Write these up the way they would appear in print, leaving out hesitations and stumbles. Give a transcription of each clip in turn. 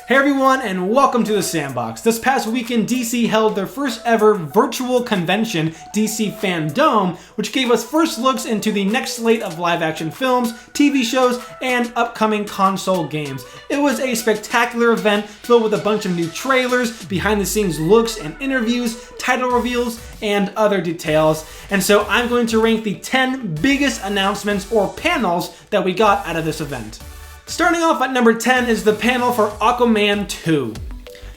Hey everyone, and welcome to the Sandbox. This past weekend, DC held their first ever virtual convention, DC Fandome, which gave us first looks into the next slate of live action films, TV shows, and upcoming console games. It was a spectacular event filled with a bunch of new trailers, behind the scenes looks and interviews, title reveals, and other details. And so I'm going to rank the 10 biggest announcements or panels that we got out of this event. Starting off at number 10 is the panel for Aquaman 2.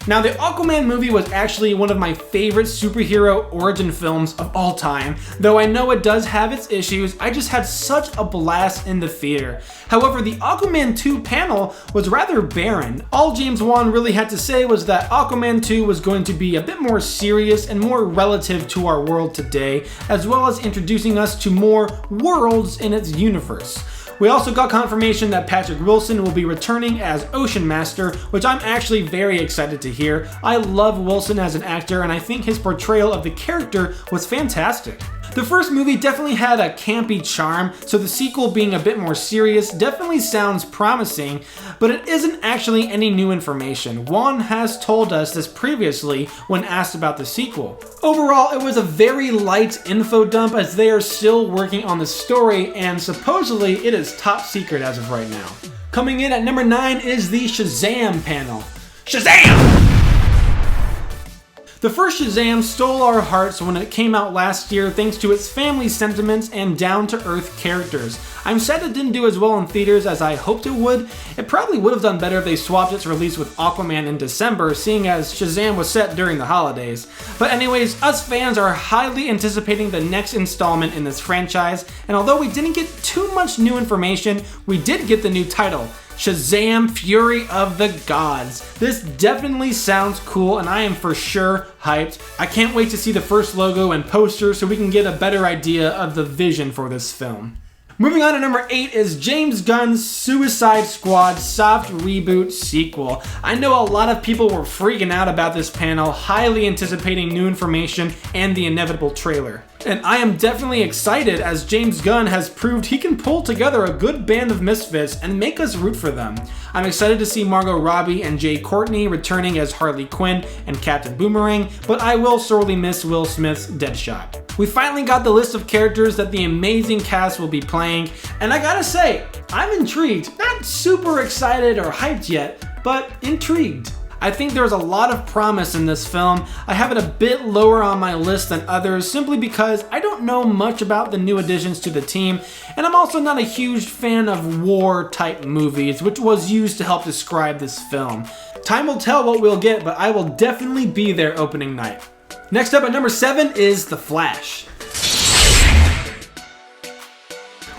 Now, the Aquaman movie was actually one of my favorite superhero origin films of all time. Though I know it does have its issues, I just had such a blast in the theater. However, the Aquaman 2 panel was rather barren. All James Wan really had to say was that Aquaman 2 was going to be a bit more serious and more relative to our world today, as well as introducing us to more worlds in its universe. We also got confirmation that Patrick Wilson will be returning as Ocean Master, which I'm actually very excited to hear. I love Wilson as an actor, and I think his portrayal of the character was fantastic. The first movie definitely had a campy charm, so the sequel being a bit more serious definitely sounds promising, but it isn't actually any new information. Wan has told us this previously when asked about the sequel. Overall, it was a very light info dump as they are still working on the story, and supposedly it is top secret as of right now. Coming in at number 9 is the Shazam panel. Shazam! The first Shazam stole our hearts when it came out last year thanks to its family sentiments and down-to-earth characters. I'm sad it didn't do as well in theaters as I hoped it would. It probably would have done better if they swapped its release with Aquaman in December, seeing as Shazam was set during the holidays. But anyways, us fans are highly anticipating the next installment in this franchise, and although we didn't get too much new information, we did get the new title, Shazam! Fury of the Gods. This definitely sounds cool and I am for sure hyped. I can't wait to see the first logo and poster so we can get a better idea of the vision for this film. Moving on to number 8 is James Gunn's Suicide Squad soft reboot sequel. I know a lot of people were freaking out about this panel, highly anticipating new information and the inevitable trailer. And I am definitely excited as James Gunn has proved he can pull together a good band of misfits and make us root for them. I'm excited to see Margot Robbie and Jai Courtney returning as Harley Quinn and Captain Boomerang, but I will sorely miss Will Smith's Deadshot. We finally got the list of characters that the amazing cast will be playing, and I gotta say, I'm intrigued. Not super excited or hyped yet, but intrigued. I think there's a lot of promise in this film. I have it a bit lower on my list than others simply because I don't know much about the new additions to the team, and I'm also not a huge fan of war type movies, which was used to help describe this film. Time will tell what we'll get, but I will definitely be there opening night. Next up at number 7 is The Flash.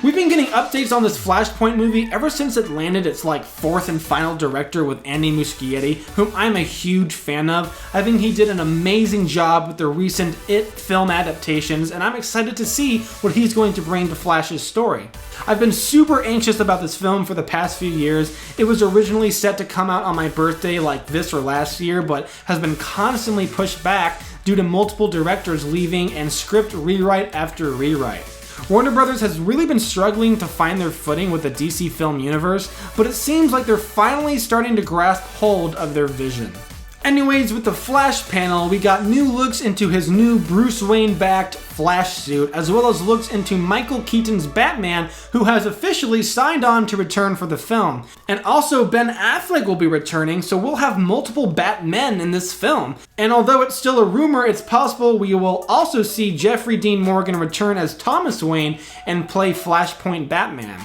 We've been getting updates on this Flashpoint movie ever since it landed its fourth and final director with Andy Muschietti, whom I'm a huge fan of. I think he did an amazing job with the recent It film adaptations, and I'm excited to see what he's going to bring to Flash's story. I've been super anxious about this film for the past few years. It was originally set to come out on my birthday like this or last year, but has been constantly pushed back due to multiple directors leaving and script rewrite after rewrite. Warner Brothers has really been struggling to find their footing with the DC film universe, but it seems like they're finally starting to grasp hold of their vision. Anyways, with the Flash panel, we got new looks into his new Bruce Wayne-backed Flash suit, as well as looks into Michael Keaton's Batman, who has officially signed on to return for the film. And also Ben Affleck will be returning, so we'll have multiple Batmen in this film. And although it's still a rumor, it's possible we will also see Jeffrey Dean Morgan return as Thomas Wayne and play Flashpoint Batman.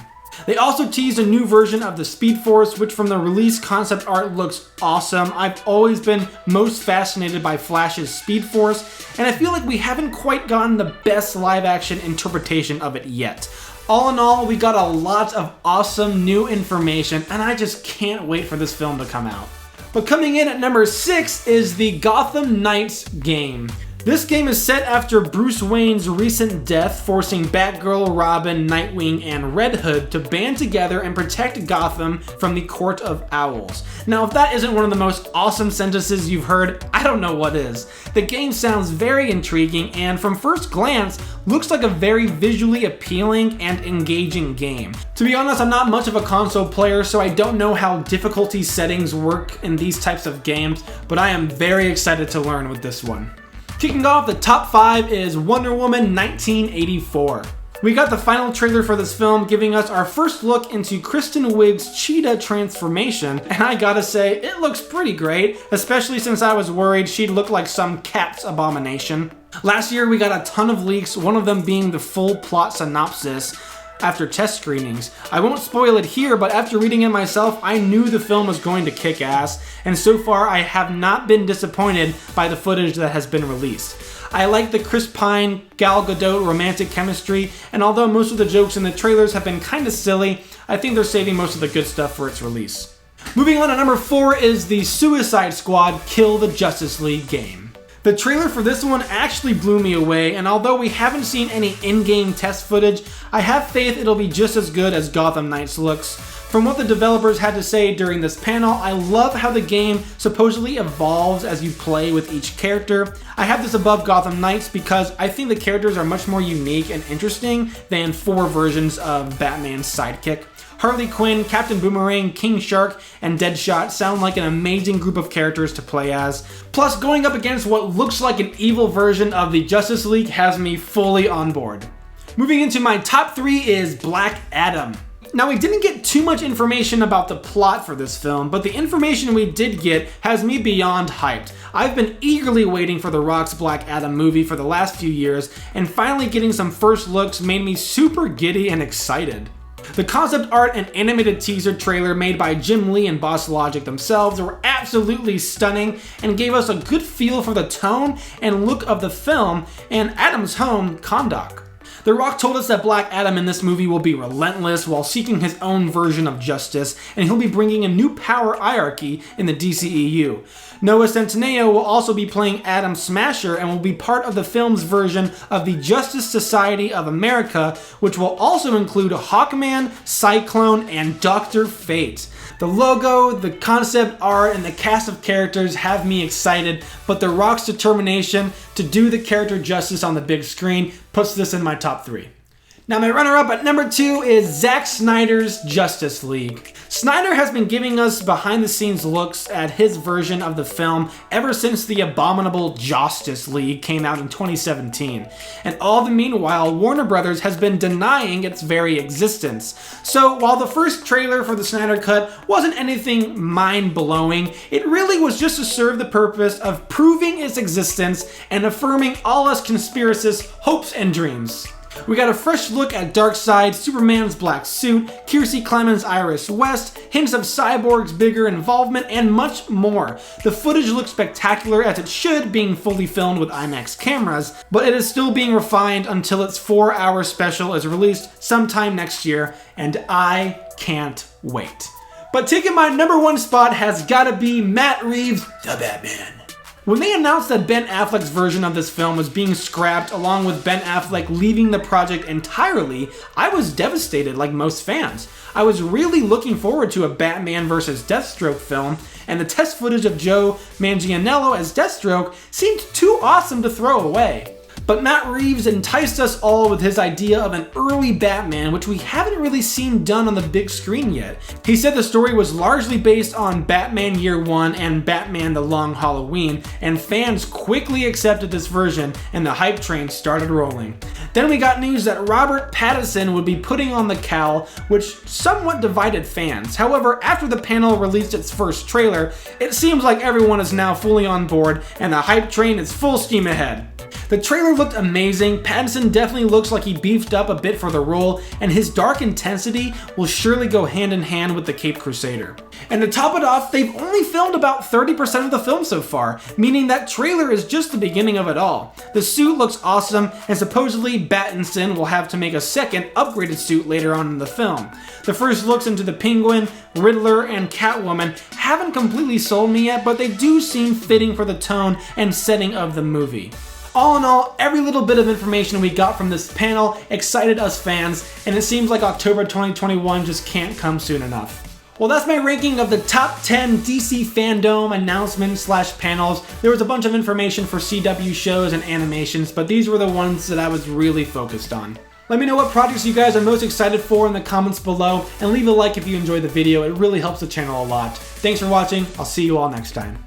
They also teased a new version of the Speed Force, which from the release concept art looks awesome. I've always been most fascinated by Flash's Speed Force, and I feel like we haven't quite gotten the best live action interpretation of it yet. All in all, we got a lot of awesome new information, and I just can't wait for this film to come out. But coming in at number 6 is the Gotham Knights game. This game is set after Bruce Wayne's recent death, forcing Batgirl, Robin, Nightwing, and Red Hood to band together and protect Gotham from the Court of Owls. Now, if that isn't one of the most awesome sentences you've heard, I don't know what is. The game sounds very intriguing and, from first glance, looks like a very visually appealing and engaging game. To be honest, I'm not much of a console player, so I don't know how difficulty settings work in these types of games, but I am very excited to learn with this one. Kicking off the top 5 is Wonder Woman 1984. We got the final trailer for this film, giving us our first look into Kristen Wiig's cheetah transformation, and I gotta say, it looks pretty great, especially since I was worried she'd look like some cat's abomination. Last year we got a ton of leaks, one of them being the full plot synopsis after test screenings. I won't spoil it here, but after reading it myself, I knew the film was going to kick ass, and so far I have not been disappointed by the footage that has been released. I like the Chris Pine, Gal Gadot romantic chemistry, and although most of the jokes in the trailers have been kinda silly, I think they're saving most of the good stuff for its release. Moving on to number 4 is the Suicide Squad Kill the Justice League game. The trailer for this one actually blew me away, and although we haven't seen any in-game test footage, I have faith it'll be just as good as Gotham Knights looks. From what the developers had to say during this panel, I love how the game supposedly evolves as you play with each character. I have this above Gotham Knights because I think the characters are much more unique and interesting than 4 versions of Batman's sidekick. Harley Quinn, Captain Boomerang, King Shark, and Deadshot sound like an amazing group of characters to play as. Plus, going up against what looks like an evil version of the Justice League has me fully on board. Moving into my top 3 is Black Adam. Now, we didn't get too much information about the plot for this film, but the information we did get has me beyond hyped. I've been eagerly waiting for The Rock's Black Adam movie for the last few years, and finally getting some first looks made me super giddy and excited. The concept art and animated teaser trailer made by Jim Lee and Boss Logic themselves were absolutely stunning and gave us a good feel for the tone and look of the film and Adam's home, Kahndaq. The Rock told us that Black Adam in this movie will be relentless while seeking his own version of justice, and he'll be bringing a new power hierarchy in the DCEU. Noah Centineo will also be playing Adam Smasher and will be part of the film's version of the Justice Society of America, which will also include Hawkman, Cyclone, and Dr. Fate. The logo, the concept art, and the cast of characters have me excited, but The Rock's determination to do the character justice on the big screen puts this in my top 3. Now, my runner-up at number 2 is Zack Snyder's Justice League. Snyder has been giving us behind-the-scenes looks at his version of the film ever since the abominable Justice League came out in 2017. And all the meanwhile, Warner Brothers has been denying its very existence. So, while the first trailer for the Snyder Cut wasn't anything mind-blowing, it really was just to serve the purpose of proving its existence and affirming all us conspiracists' hopes and dreams. We got a fresh look at Darkseid, Superman's black suit, Kiersey Clemens' Iris West, hints of Cyborg's bigger involvement, and much more. The footage looks spectacular as it should, being fully filmed with IMAX cameras, but it is still being refined until its 4-hour special is released sometime next year, and I can't wait. But taking my number 1 spot has gotta be Matt Reeves' The Batman. When they announced that Ben Affleck's version of this film was being scrapped along with Ben Affleck leaving the project entirely, I was devastated like most fans. I was really looking forward to a Batman vs. Deathstroke film, and the test footage of Joe Manganiello as Deathstroke seemed too awesome to throw away. But Matt Reeves enticed us all with his idea of an early Batman, which we haven't really seen done on the big screen yet. He said the story was largely based on Batman Year One and Batman The Long Halloween, and fans quickly accepted this version and the hype train started rolling. Then we got news that Robert Pattinson would be putting on the cowl, which somewhat divided fans. However, after the panel released its first trailer, it seems like everyone is now fully on board and the hype train is full steam ahead. The trailer looked amazing. Pattinson definitely looks like he beefed up a bit for the role, and his dark intensity will surely go hand in hand with the Caped Crusader. And to top it off, they've only filmed about 30% of the film so far, meaning that trailer is just the beginning of it all. The suit looks awesome, and supposedly Pattinson will have to make a second upgraded suit later on in the film. The first looks into the Penguin, Riddler, and Catwoman haven't completely sold me yet, but they do seem fitting for the tone and setting of the movie. All in all, every little bit of information we got from this panel excited us fans, and it seems like October 2021 just can't come soon enough. Well, that's my ranking of the top 10 DC Fandome announcements/panels. There was a bunch of information for CW shows and animations, but these were the ones that I was really focused on. Let me know what projects you guys are most excited for in the comments below, and leave a like if you enjoyed the video. It really helps the channel a lot. Thanks for watching. I'll see you all next time.